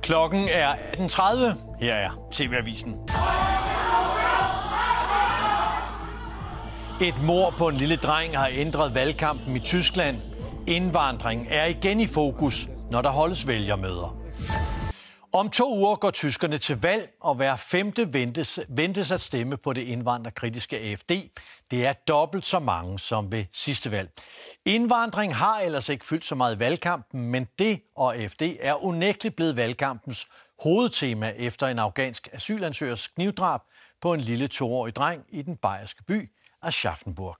Klokken er 18:30. Her er TV-avisen. Et mord på en lille dreng har ændret valgkampen i Tyskland. Indvandring er igen i fokus, når der holdes vælgermøder. Om 2 uger går tyskerne til valg, og hver femte ventes at stemme på det indvandrerkritiske AfD. Det er dobbelt så mange som ved sidste valg. Indvandring har ellers ikke fyldt så meget i valgkampen, men det og AfD er unægteligt blevet valgkampens hovedtema efter en afghansk asylansøgers knivdrab på en lille 2-årig dreng i den bayerske by Aschaffenburg.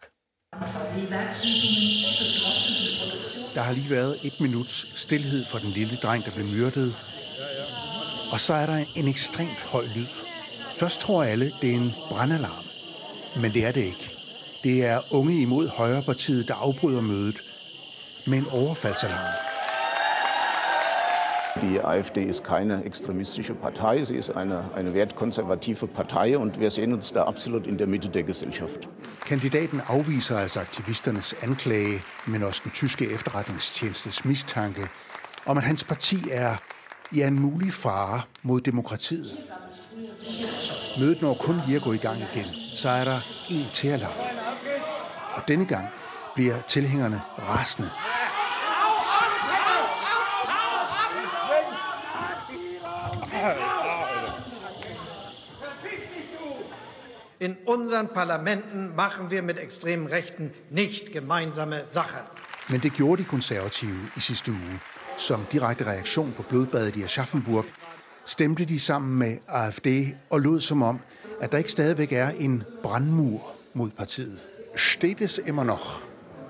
Der har lige været 1 minuts stilhed for den lille dreng, der blev myrdet. Og så er der en ekstremt høj lyd. Først tror alle, det er en brandalarm. Men det er det ikke. Det er unge imod Højrepartiet, der afbryder mødet med en overfaldsalarm. Die AfD ist keine extremistische Partei, sie ist eine wertkonservative Partei und wir sehen uns da absolut in der Mitte der Gesellschaft. Kandidaten afviser altså aktivisternes anklage, men også den tyske efterretningstjenestes mistanke om, at hans parti er en mulig fare mod demokratiet. Mødet når kun lige at gå i gang igen, så er der en til alarm. Og denne gang bliver tilhængerne rasende. In unseren Parlamenten machen wir mit extremen Rechten nicht gemeinsame Sache. Men det gjorde de konservative i sidste uge. Som direkte reaktion på blodbadet i Aschaffenburg stemte de sammen med AfD og lod som om, at der ikke stadigvæk er en brandmur mod partiet. Steht es immer noch,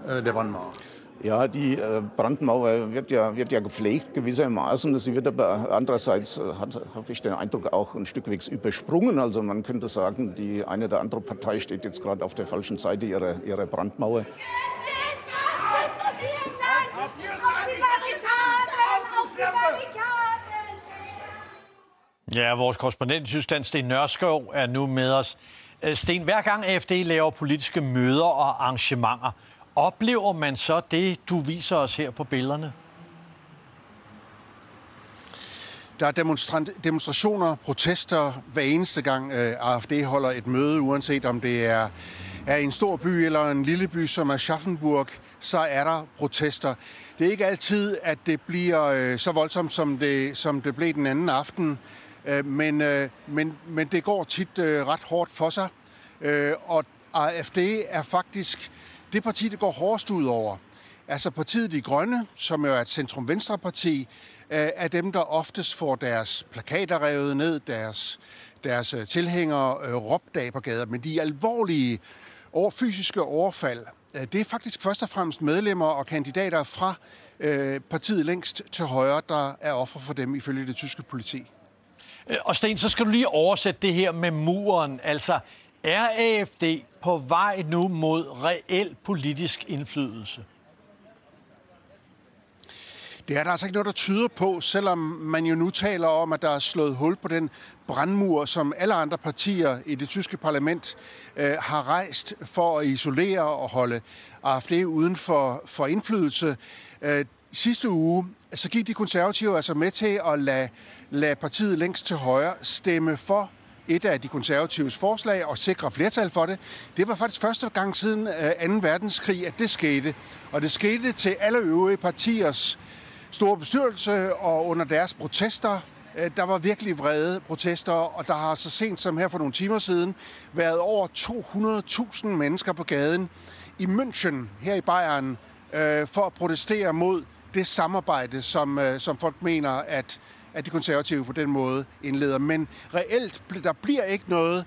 der Brandmauer? Ja, die Brandmauer wird ja gepflegt gewissermaßen. Sie wird aber andererseits, habe ich den Eindruck, auch ein Stück weit übersprungen. Also man könnte sagen, die eine oder andere Partei steht jetzt gerade auf der falschen Seite ihrer Brandmauer. Ja, vores korrespondent i Tyskland, Sten Nørskov, er nu med os. Sten, hver gang AfD laver politiske møder og arrangementer, oplever man så det, du viser os her på billederne? Der er demonstrationer, protester hver eneste gang AfD holder et møde, uanset om det er i en stor by eller en lille by som Aschaffenburg, så er der protester. Det er ikke altid, at det bliver så voldsomt, som det blev den anden aften, men det går tit ret hårdt for sig. Og AfD er faktisk det parti, det går hårdest ud over. Altså partiet De Grønne, som jo er et centrum-venstre-parti, er dem, der oftest får deres plakater revet ned, deres tilhængere råbt af på gader. Men de alvorlige fysiske overfald, det er faktisk først og fremmest medlemmer og kandidater fra partiet længst til højre, der er offer for dem ifølge det tyske politi. Og Sten, så skal du lige oversætte det her med muren. Altså, er AfD på vej nu mod reel politisk indflydelse? Det er der altså ikke noget, der tyder på, selvom man jo nu taler om, at der er slået hul på den brandmur, som alle andre partier i det tyske parlament har rejst for at isolere og holde AfD uden for indflydelse. Sidste uge så gik de konservative altså med til at lade partiet længst til højre stemme for et af de konservatives forslag og sikre flertal for det. Det var faktisk første gang siden 2. verdenskrig, at det skete. Og det skete til alle øvrige partiers store bestyrelse og under deres protester. Der var virkelig vrede protester, og der har så sent som her for nogle timer siden været over 200.000 mennesker på gaden i München, her i Bayern, for at protestere mod det samarbejde, som folk mener, at de konservative på den måde indleder. Men reelt, der bliver ikke noget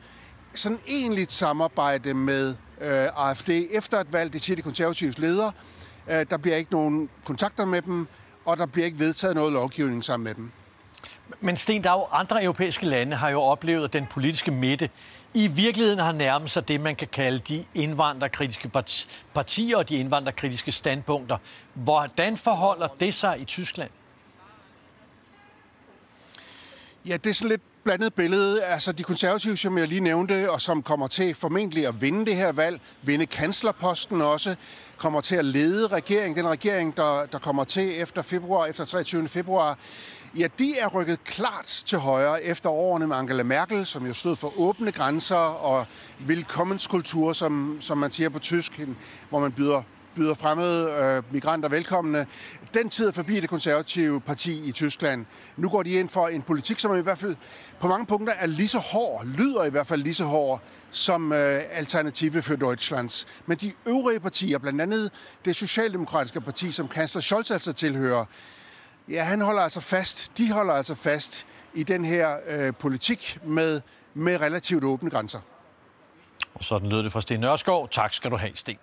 sådan egentligt samarbejde med AfD efter et valg, det siger de konservatives ledere. Der bliver ikke nogen kontakter med dem, og der bliver ikke vedtaget noget lovgivning sammen med dem. Men Sten, der er jo andre europæiske lande, har jo oplevet, at den politiske midte i virkeligheden har nærmet sig det, man kan kalde de indvandrerkritiske partier og de indvandrerkritiske standpunkter. Hvordan forholder det sig i Tyskland? Ja, det er sådan lidt blandet billede. Altså de konservative, som jeg lige nævnte, og som kommer til formentlig at vinde det her valg, vinde kanslerposten også, kommer til at lede regeringen, den regering, der kommer til efter 23. februar, ja, de er rykket klart til højre efter årene med Angela Merkel, som jo stod for åbne grænser og velkommenskultur, som man siger på tysk, hvor man byder fremmede migranter velkomne. Den tid er forbi det konservative parti i Tyskland. Nu går de ind for en politik, som i hvert fald på mange punkter er lige så hård, lyder i hvert fald lige så hård som Alternative für Deutschlands. Men de øvrige partier, blandt andet det socialdemokratiske parti, som kansler Scholz altså tilhører, ja, de holder altså fast i den her politik med relativt åbne grænser. Og sådan lød det fra Sten Nørskov. Tak skal du have, Sten.